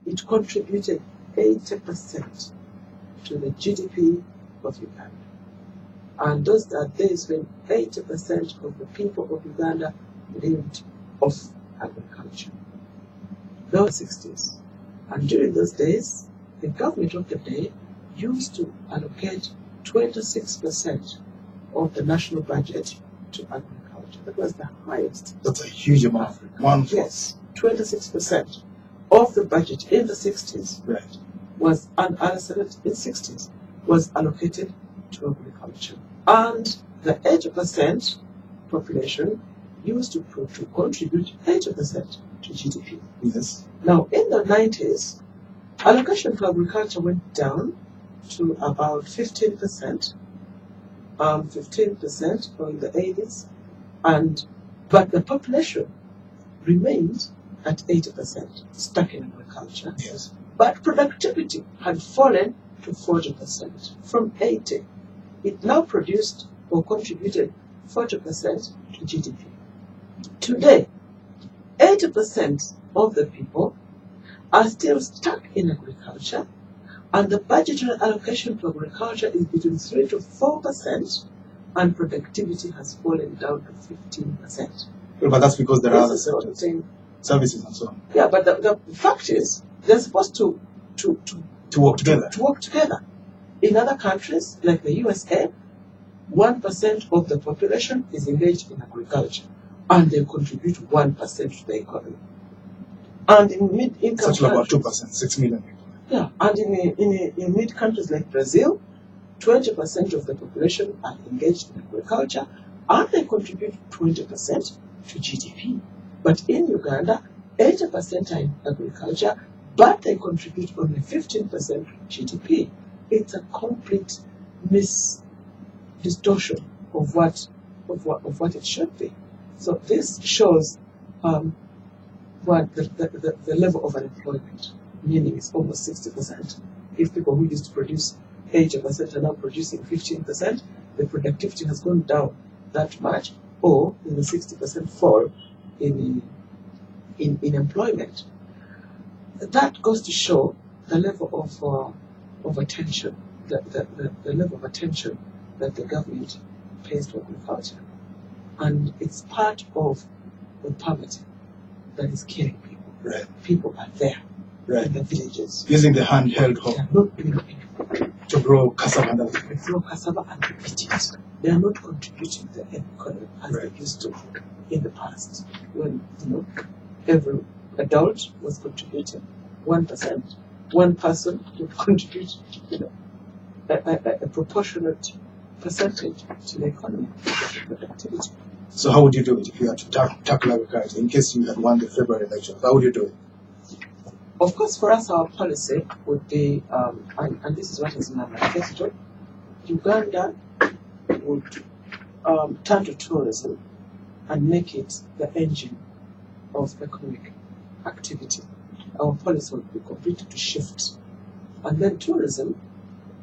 it contributed 80% to the GDP of Uganda. And those are days when 80% of the people of Uganda lived off agriculture. Those 60s. And during those days, the government of the day used to allocate 26% of the national budget to agriculture. That was the highest. That's a huge amount. Yes, 26% of the budget in the 60s was, and in 60s, was allocated to agriculture. And the 80% population used to contribute 80% to GDP. Yes. Now, in the 90s, allocation to agriculture went down to about 15%, 15% in the 80s, but the population remained at 80%, stuck in agriculture. Yes. But productivity had fallen to 40% from 80. It now produced or contributed 40% to GDP. Today, 80% of the people are still stuck in agriculture, and the budgetary allocation to agriculture is between 3 to 4%, and productivity has fallen down to 15%. Well, but that's because there are other sectors, services and so on. Yeah, but the fact is, they're supposed to work together. To work together. In other countries, like the USA, 1% of the population is engaged in agriculture, and they contribute 1% to the economy. And in mid-income countries, about 2%, 6 million people. Yeah, and in mid countries like Brazil, 20% of the population are engaged in agriculture, and they contribute 20% to GDP. But in Uganda, 80% are in agriculture, but they contribute only 15% to GDP. It's a complete distortion of what it should be. So this shows what the level of unemployment, meaning it's almost 60%. If people who used to produce 80% are now producing 15%, the productivity has gone down that much, or in the 60% fall in employment. That goes to show the level of attention, the level of attention that the government pays to agriculture. And it's part of the poverty that is killing people. Right. People are there in the villages. Using the handheld hoe to grow cassava. They grow cassava and repeat it. They are not contributing to the economy as they used to in the past, when every adult was contributing 1%. One person would contribute, a proportionate percentage to the economy, productivity. So how would you do it if you had to tackle agriculture in case you had won the February elections? How would you do it? Of course, for us, our policy would be, and this is what is in our manifesto, Uganda would turn to tourism and make it the engine of economic activity. Our policy would be completely to shift. And then tourism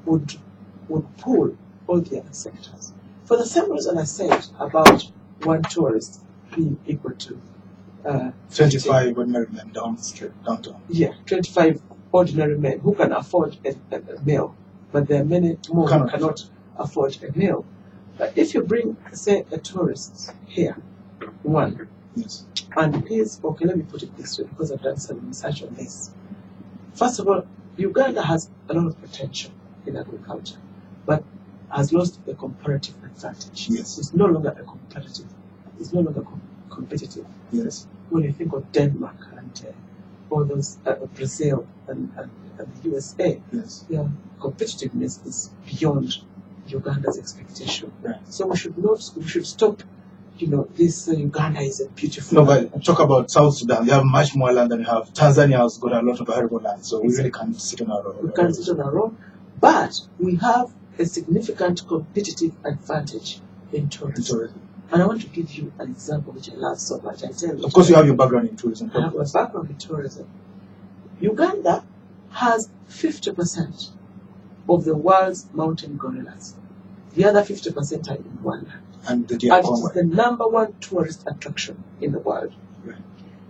would pull all the other sectors. For the same reason I said about one tourist being equal to 25 ordinary men downtown. Yeah, 25 ordinary men who can afford a meal, but there are many more who cannot afford a meal. But if you bring, say, a tourist here, one, yes, and he's, okay, let me put it this way, because I've done some research on this. First of all, Uganda has a lot of potential in agriculture, but has lost the comparative advantage. Yes. It's no longer competitive. Yes. When you think of Denmark and all those, Brazil and the USA, yes, their competitiveness is beyond Uganda's expectation. Right. So we should stop, this Uganda is a beautiful. No, but talk about South Sudan. They have much more land than we have. Tanzania has got a lot of arable land, so we really can't sit on our own. We can't sit on our own, but we have a significant competitive advantage in tourism. And I want to give you an example which I love so much. Of course, you have your background in tourism. I have a background in tourism. Uganda has 50% of the world's mountain gorillas. The other 50% are in Rwanda. And it is the number one tourist attraction in the world. Right.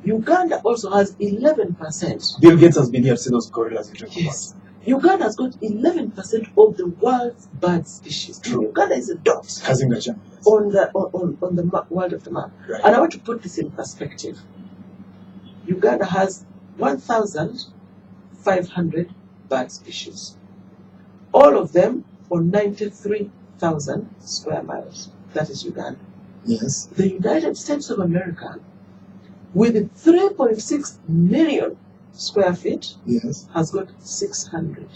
Uganda also has 11%. Bill Gates has been here to see those gorillas you talk Yes. Uganda has got 11% of the world's bird species. True. Uganda is a dot Kazinga Cham, yes. on the world of the map. Right. And I want to put this in perspective. Uganda has 1,500 bird species. All of them on 93,000 square miles. That is Uganda. Yes. The United States of America, with 3.6 million square feet, Yes. has got 600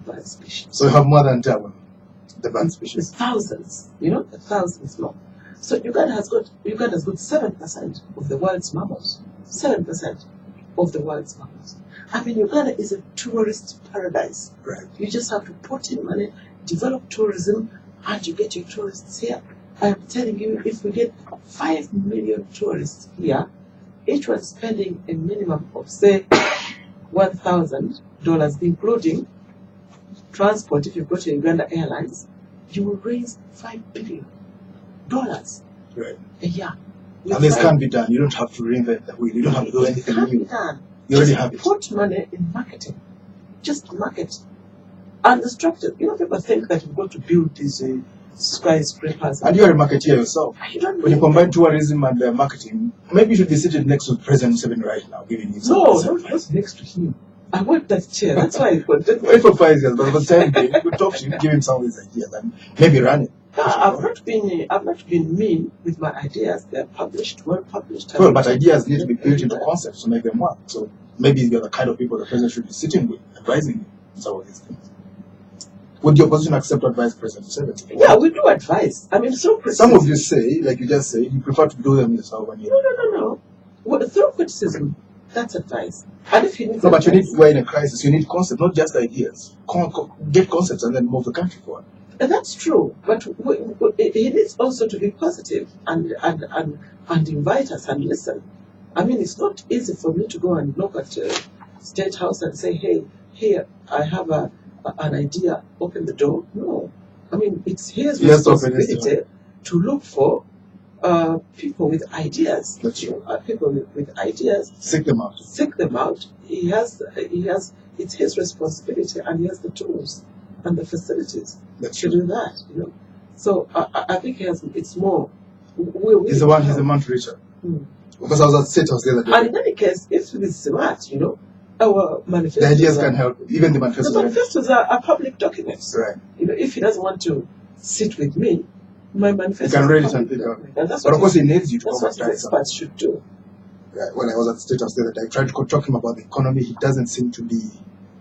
bird species. So you have more than double the bird species. Thousands, thousands more. So Uganda has got 7% of the world's mammals. 7% of the world's mammals. I mean, Uganda is a tourist paradise. Right. You just have to put in money, develop tourism, and you get your tourists here. I am telling you, if we get 5 million tourists here, each one spending a minimum of, say, $1,000, including transport, if you go to Uganda Airlines, you will raise $5 billion Right. a year. And this can be done. You don't have to reinvent the wheel. You don't have to do anything It can be new. done. You already Just have it. put money in marketing. Just market. And the structure. People think that you've got to build these skyscrapers. And you're a marketeer yourself. You don't When you need combine them. tourism and marketing, maybe you should be seated next to President Museveni right now, giving you some No, percent. not next to him. I want that chair. That's why I wanted. Wait for 5 years, but by the time you could talk to him, give him some of these ideas, and maybe run it. I've not been mean with my ideas. They're published, well published. Well, but ideas need to be built into concepts to make them work. So maybe you're the kind of people the president should be sitting with, advising you on some of these things. Would the opposition accept advice, President Museveni? Yeah, we do advise. I mean, so criticism. Some of you say, like you just say, you prefer to do them yourself when you. No. Well, through criticism, that's advice. And if he needs No, but you need, advice, we're in a crisis. You need concepts, not just ideas. Get concepts and then move the country forward. that's true. But he needs also to be positive and invite us and listen. I mean, it's not easy for me to go and knock at State House and say, hey, here, I have an idea, open the door. No. I mean, it's his Yes, open it, responsibility to look for people with ideas. That's true. People with ideas, Seek them out. seek them out. It's his responsibility, and he has the tools and the facilities That's to true. do that. So I think it's more. He's the man to reach out. Mm. Because I was at State House the other day. And in any case, if he's smart, our manifestos. The ideas can help. Even the manifestos. The manifestos are public documents. Right. If he doesn't want to sit with me, my manifesto. You can is read a it and public pick it up. document. And that's But of what course, he needs you to that's come what and his try experts should do. Right. When I was at State House the other day, I tried to talk him about the economy. He doesn't seem to be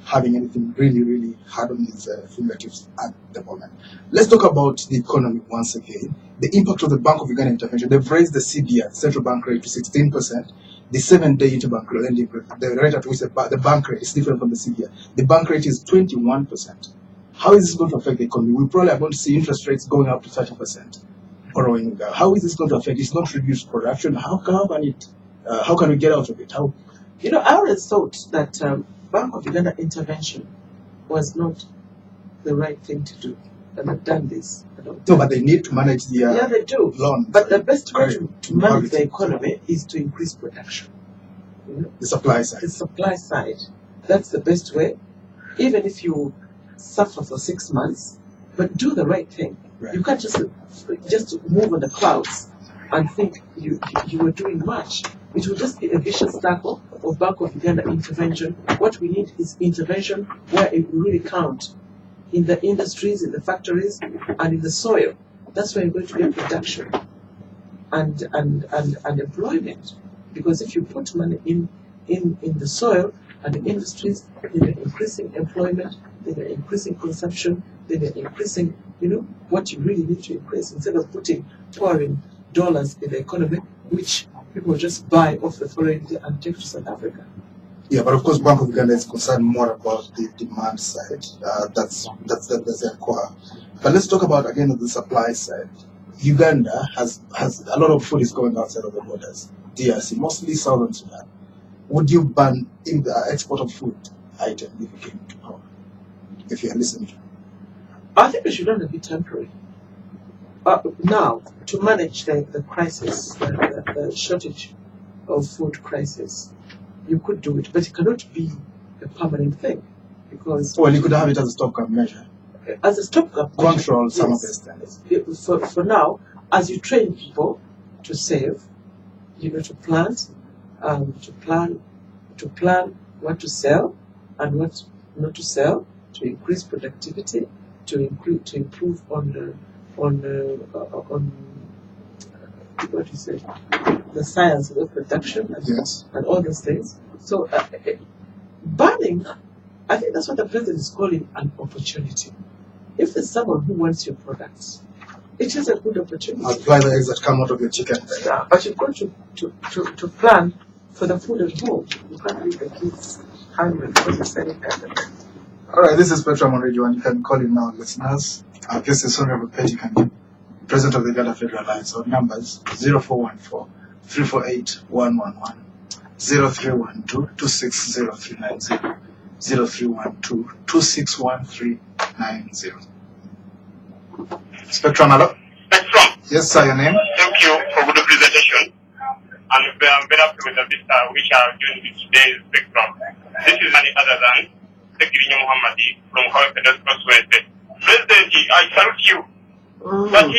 having anything really, really hard on his fingertips at the moment. Let's talk about the economy once again. The impact of the Bank of Uganda intervention. They've raised the CBR, central bank rate, to 16%. The 7-day interbank lending rate, the rate at which the bank rate is different from the CBR. The bank rate is 21%. How is this going to affect the economy? We probably are going to see interest rates going up to 30%. Borrowing. How is this going to affect? It's not reduced production. How can we get out of it? How? I always thought that Bank of Uganda intervention was not the right thing to do. They've not done this. No, but they need to manage the Yeah, they do. loans. But the best way Credit to manage the quality. economy is to increase production. The supply side. The supply side. That's the best way. Even if you suffer for 6 months, but do the right thing. Right. You can't just move on the clouds and think you are doing much. It will just be a vicious cycle of Bank of Uganda intervention. What we need is intervention where it will really count in the industries, in the factories, and in the soil. That's where you're going to get production and employment. Because if you put money in the soil and the industries, then you're increasing employment, then you're increasing consumption, then you're increasing, what you really need to increase, instead of pouring dollars in the economy, which people just buy off the foreign and take to South Africa. Yeah, but of course, Bank of Uganda is concerned more about the demand side. That's their core. But let's talk about again the supply side. Uganda has a lot of food is going outside of the borders. DRC, mostly Southern Sudan. Would you ban the export of food item if you came to power? If you are listening. I think it should only be temporary. Now, to manage the crisis, the shortage of food crisis, you could do it, but it cannot be a permanent thing because. Well, you could have it as a stopgap measure. As a stopgap measure, control some of these things. For now, as you train people to save, to plant, to plan what to sell and what not to sell, to increase productivity, to improve on what you say, the science of production and all those things. So banning, I think that's what the president is calling an opportunity. If there's someone who wants your products, it is a good opportunity. Apply the eggs that come out of your chicken. Yeah, but you've got to plan for the food at home. You can't leave the kids hungry because you're selling everything. All right, this is Spectrum on Radio, and you can call in now, listeners. This is Honorable Bettie, President of the Uganda Federal Alliance. Our numbers 0414-348-111, 0312-260390, 0312-261390. Spectrum, hello? Spectrum. Yes, sir, your name? Thank you for good presentation. And I'm very happy with the vista which are doing today's Spectrum. This is none other than Sekirinya Muhammadi from However Constituency. President, I salute you. But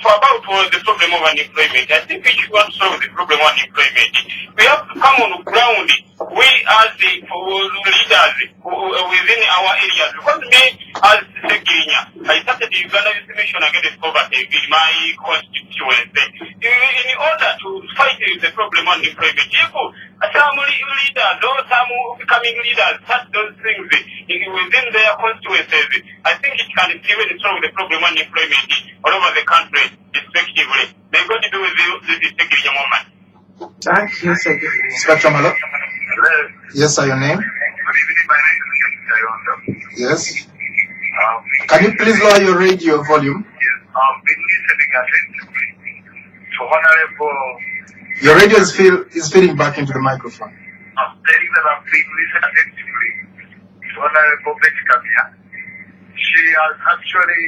for about the problem of unemployment, I think we should want to solve the problem of unemployment. We have to come on the ground. We as the leaders within our areas. Because me as Sekirinya, I started the Uganda Mission Against Poverty in my constituency. In order to fight the problem of unemployment, some leaders or some becoming leaders start those things within their constituencies. I think it can even solve the problem of unemployment all over the country, respectively. May God be with you, this is Sekirinya Moment. Thank you, sir. Spectrum, hello? Yes, sir, your name? Good evening, my name is Yes. Can you please lower your radio volume? Yes, I've been listening attentively to Honorable. Your radio is feeding back into the microphone. I'm telling that I've been listening attentively to Honorable Bettie Kamya. She has actually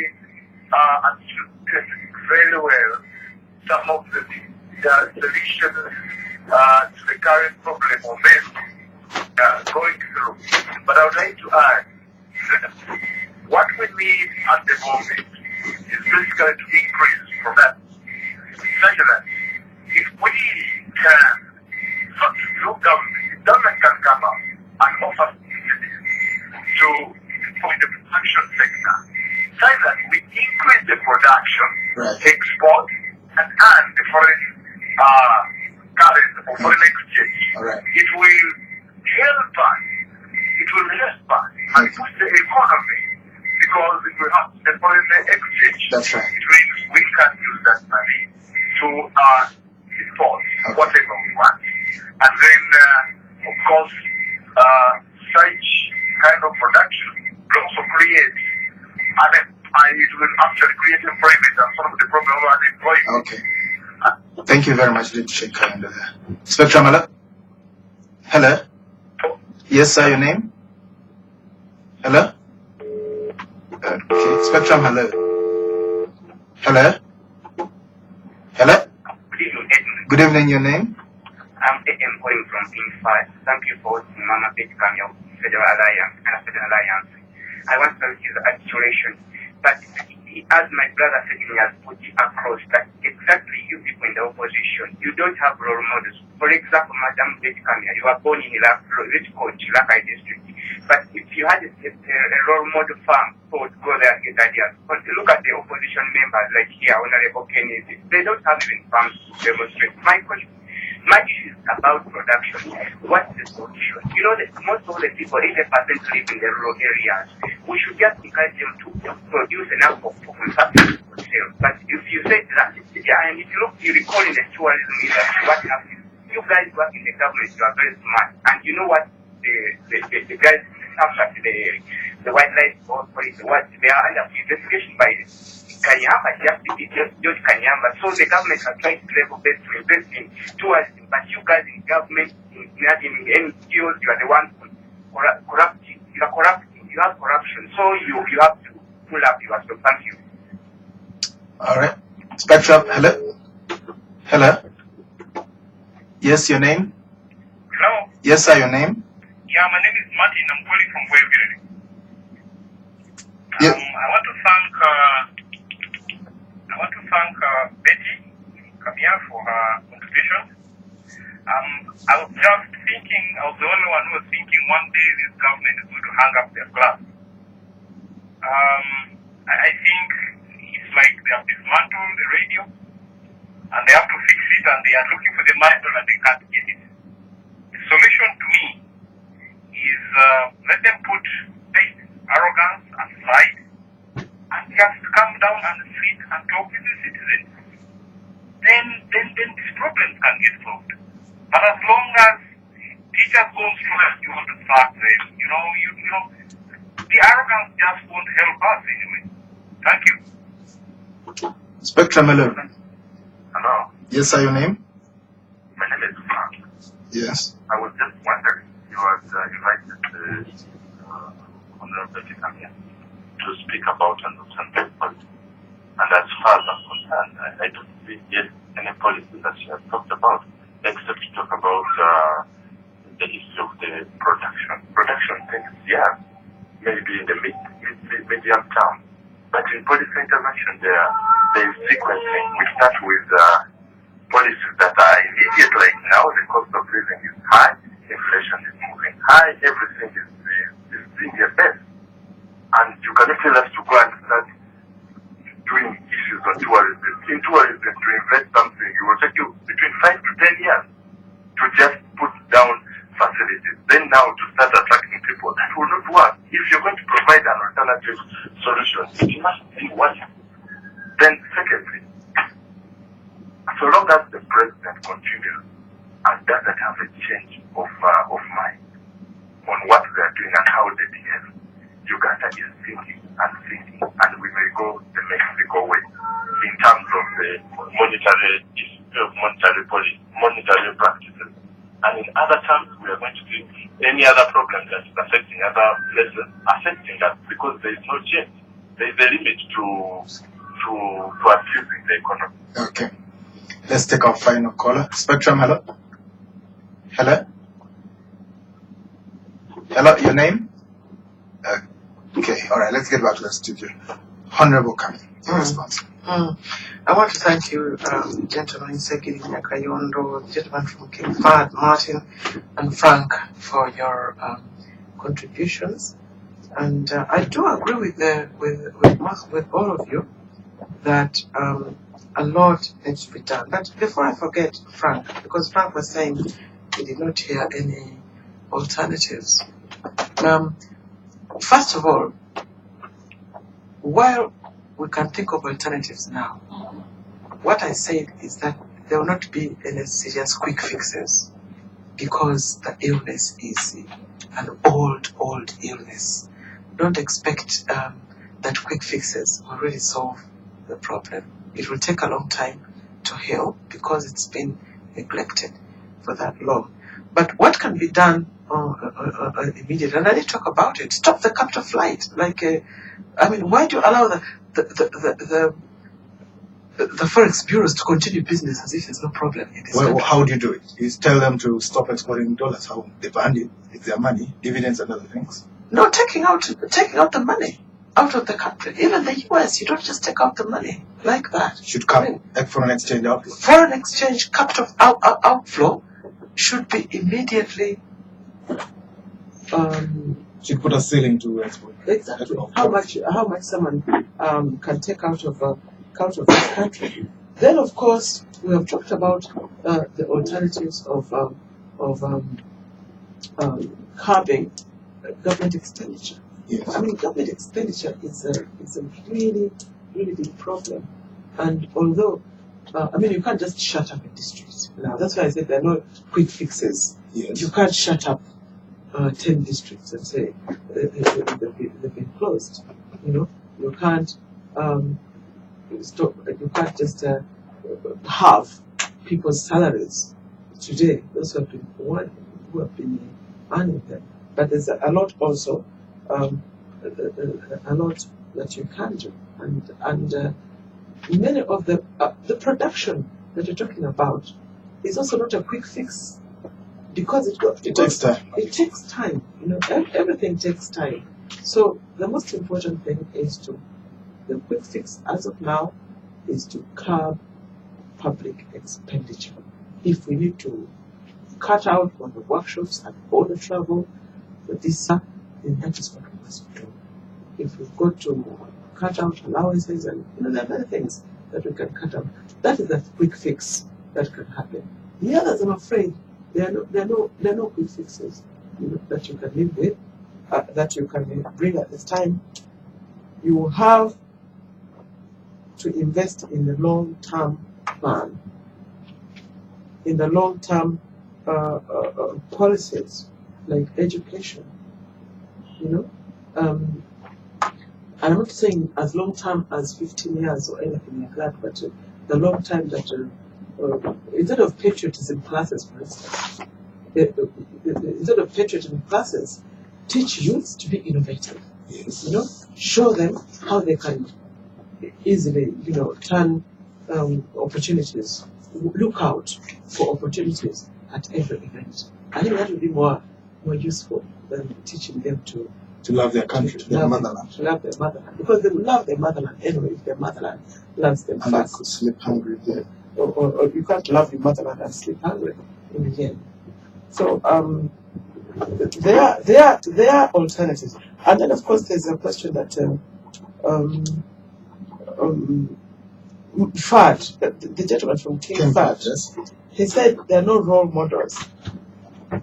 understood very well some of the solutions to the current problem of men going through. But I would like to add that what we need at the moment is basically to increase from that. Such that if we can, through government can come up and offer subsidies for the production sector, such that we increase the production, export, and earn the foreign currency or foreign exchange. It will help us, it will help us and push the economy, because if we have the foreign exchange, That's right. it means we can use that money to import whatever we want. And then, of course, such kind of production will also create, and it will actually create employment and solve the problem of unemployment. Okay. Thank you very much, Little Sheikh Kayanda there. Spectrum, hello? Hello? Yes, sir, your name? Hello? Okay, Spectrum, hello? Hello? Hello? Good evening, your name? I'm calling from Pin 5. Thank you for hosting Mama Bettie Kamya Federal Alliance and Federal Alliance. I want to use the articulation, but as my brother said, he has put it across that exactly you people in the opposition, you don't have role models. For example, Madam Bettie Kamya, you were born in Lakai district. But if you had a role model farm, who would go there and get ideas. But look at the opposition members like here, Honorable Kennedy. They don't have even farms to demonstrate. My issue is about production. What's the solution? You know that most of the people, 80% live in the rural areas. We should just encourage them to produce enough of consumption for sale. But if you say that, and if you recall in the tourism industry, what happens? You guys work in the government, you are very smart. And you know what the guys after the wildlife policy, what they are under investigation by Kanyamba, just Kanyamba. So the government has tried to level best to invest in tourism, but you guys in government, in NGOs, you are the ones corrupting. You are corrupting. You have corruption. So you have to pull up yourself. Thank you. All right. Spectrum, hello? Hello? Yes, your name? Hello? Yes, sir, your name? Yeah, my name is Martin. I'm calling from Wavere. Yeah. I want to thank Betty Kamya for her contribution. I was just thinking, I was the only one who was thinking one day this government is going to hang up their glass. I think it's like they have dismantled the radio and they have to fix it and they are looking for the manual and they can't get it. The solution to me is let them put this arrogance aside and just come down and sit and talk with the citizens. Then these problems can get solved. But as long as teachers don't stress you want to start them, you know, the arrogance just won't help us anyway. Thank you. Spectrum 11. Hello, Yes, sir, your name? my name is Frank. Yes. I was just wondering, you was invited Honorable Betty Kamya to speak about understanding policy. And as far as I'm concerned, I don't see yet any policy that she has talked about, except to talk about the issue of the production. Production things, yeah, maybe in the medium term. But in policy intervention, there is sequencing. We start with policies that are immediate, like now the cost of living is high, inflation is moving high, everything is doing their best. And you cannot tell us to go and start doing issues on tourism. In tourism, to invest something, it will take you between 5 to 10 years to just put down facilities. Then now to start attracting people, that will not work. If you're going to provide an alternative solution, it must be one. Then secondly, so long as the president continues and doesn't have a change of mind on what they are doing and how they behave, Uganda is thinking and thinking, and we may go the Mexico way in terms of the monetary policy, monetary practices. And in other terms, we are going to see any other problem that is affecting other places affecting us because there is no change. There is a limit to abusing the economy. Okay. Let's take our final caller. Spectrum, hello? Hello? Hello, your name? Okay, all right, let's get back to the studio. Honorable Kamya, your response. I want to thank you, gentlemen, Sekiri Nyakayondo, gentleman from King Fahd, Martin, and Frank, for your contributions. And I do agree with all of you that a lot needs to be done. But before I forget Frank, because Frank was saying he did not hear any alternatives. First of all, while we can think of alternatives now, what I said is that there will not be any serious quick fixes because the illness is an old illness. Don't expect that quick fixes will really solve the problem. It will take a long time to heal because it's been neglected for that long. But what can be done immediately? And I did talk about it. Stop the capital flight. Why do you allow the forex bureaus to continue business as if there's no problem in this country? How do you do it? You tell them to stop exporting dollars. How they ban it? It's their money, dividends and other things. No, taking out the money out of the country. Even the US, you don't just take out the money like that. Should come foreign exchange outflow. Foreign exchange capital outflow should be immediately. Should put a ceiling to export. Exactly. How much someone can take out of this country. Then, of course, we have talked about the alternatives of curbing government expenditure. Yes. Government expenditure is a really, really big problem. And although, you can't just shut up districts. Now, that's why I said there are no quick fixes. Yes. You can't shut up 10 districts and say they've been closed. You can't stop. You can't just halve people's salaries today. Those who have been earning them. But there's a lot also, a lot that you can do, and many of the production that you're talking about is also not a quick fix, because It takes time. It takes time. Everything takes time. So the most important thing is the quick fix as of now is to curb public expenditure. If we need to cut out on the workshops and all the travel for this, then that is what we must do. If we've got to cut out allowances and there are other things that we can cut out, that is a quick fix that can happen. The others, I'm afraid, there are no quick fixes that you can live with, that you can bring at this time. You will have to invest in the long-term plan, in the long-term policies like education. And I'm not saying as long-term as 15 years or anything like that, but the long time that instead of patriotism classes, for instance, instead of patriotism classes, teach youth to be innovative. Yes. Show them how they can easily, turn opportunities, look out for opportunities at every event. I think that would be more useful than teaching them to love their country, their motherland. To love their motherland, because they will love their motherland anyway if their motherland loves them And first. they could sleep hungry there. Or you can't love your motherland and sleep hungry in the end. So there are alternatives. And then of course there's a question that Fad, the gentleman from King Fad, Yes. he said there are no role models.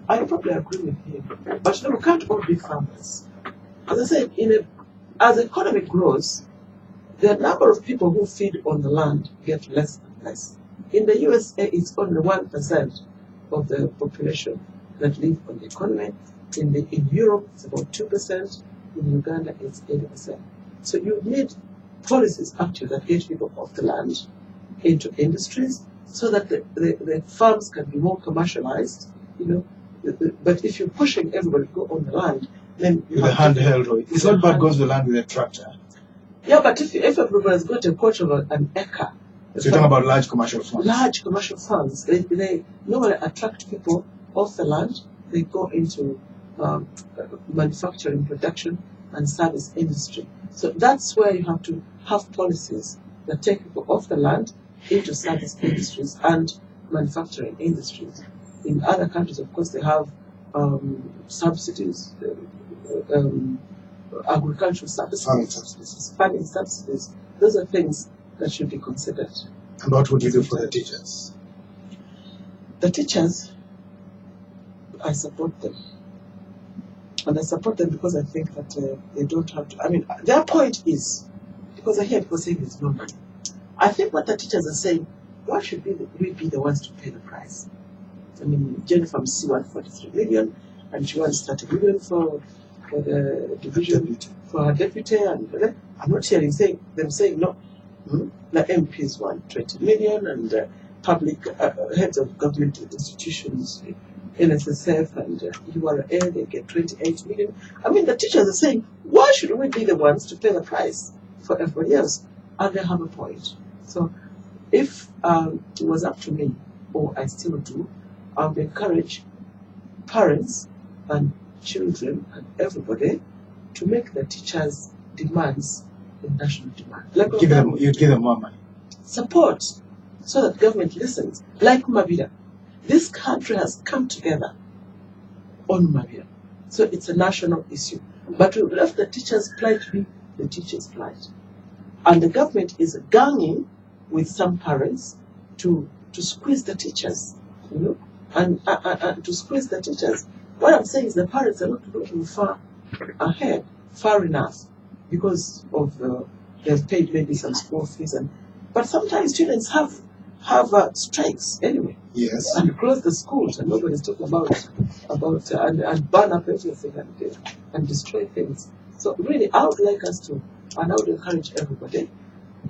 I probably agree with him. But we can't all be farmers. As I said, as the economy grows, the number of people who feed on the land get less and less. In the USA, it's only 1% of the population that live on the economy. In Europe, it's about 2%. In Uganda, it's 80%. So you need policies actually that get people off the land into industries so that the farms can be more commercialized. But if you're pushing everybody to go on the land, then you With a have to- handheld. It's not bad going to the land with a tractor. Yeah, but if everybody's got a quarter of an acre, So you're talking about large commercial farms. large commercial farms, they normally attract people off the land. They go into manufacturing, production, and service industry. So that's where you have to have policies that take people off the land into service industries and manufacturing industries. In other countries, of course, they have subsidies, agricultural subsidies, farming subsidies. Those are things that should be considered. And what would you do for the teachers? The teachers, I support them. And I support them because I think that they don't have to. I mean, their point is, because I hear people saying there's no money. I think what the teachers are saying, why should we be the ones to pay the price? I mean, Jennifer Msi wants 43 million, and she wants 30 million for the division, for her deputy. And I'm not hearing them saying no. The MPs want 20 million, and public heads of government institutions, NSSF and URA, they get 28 million. I mean, the teachers are saying, why should we be the ones to pay the price for everybody else? And they have a point. So if it was up to me, or I still do, I would encourage parents and children and everybody to make the teachers' demands a national demand. Like You'd give them more money. Support, so that government listens. Like Mabira. This country has come together on Mabira. So it's a national issue. But we've left the teachers' plight to be the teachers' plight. And the government is ganging with some parents to squeeze the teachers, and to squeeze the teachers. What I'm saying is the parents are not looking far ahead, far enough, because of they've paid maybe some school fees, but sometimes students have strikes anyway. Yes. And close the schools, and nobody's talking about and burn up everything and destroy things. So really, I would like us to, and I would encourage everybody,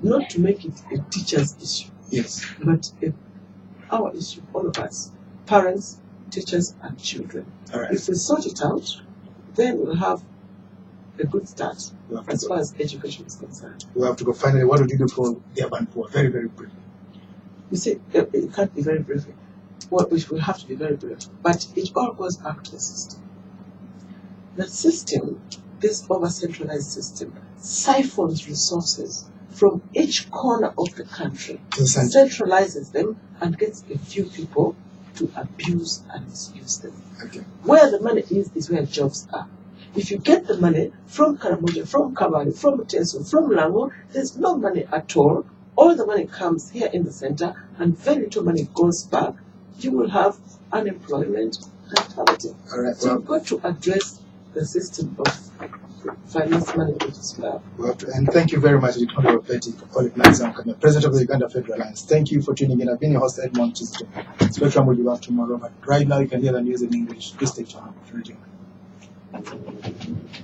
not to make it a teacher's issue. Yes. But our issue, all of us, parents, teachers, and children. All right. If we sort it out, then we'll have a good start as far as education is concerned. We have to go. Finally, what would you do for the urban poor? Very, very briefly. You see, it can't be very briefly. which we have to be very brilliant. But it all goes back to the system. The system, this over-centralized system, siphons resources from each corner of the country, centralizes them, and gets a few people to abuse and misuse them. Okay. Where the money is where jobs are. If you get the money from Karamoja, from Kabale, from Teso, from Lango, there's no money at all. All the money comes here in the center, and very little money goes back. You will have unemployment and poverty. All right. So you've got to address the system of finance management as well. And thank you very much, Honorable Bettie, for calling Namisango, Kamya, President of the Uganda Federal Alliance. Thank you for tuning in. I've been your host, Edmond Chisco. Spectrum will be back tomorrow, but right now you can hear the news in English. Please stay tuned.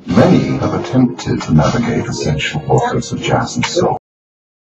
Many have attempted to navigate essential waters of jazz and soul.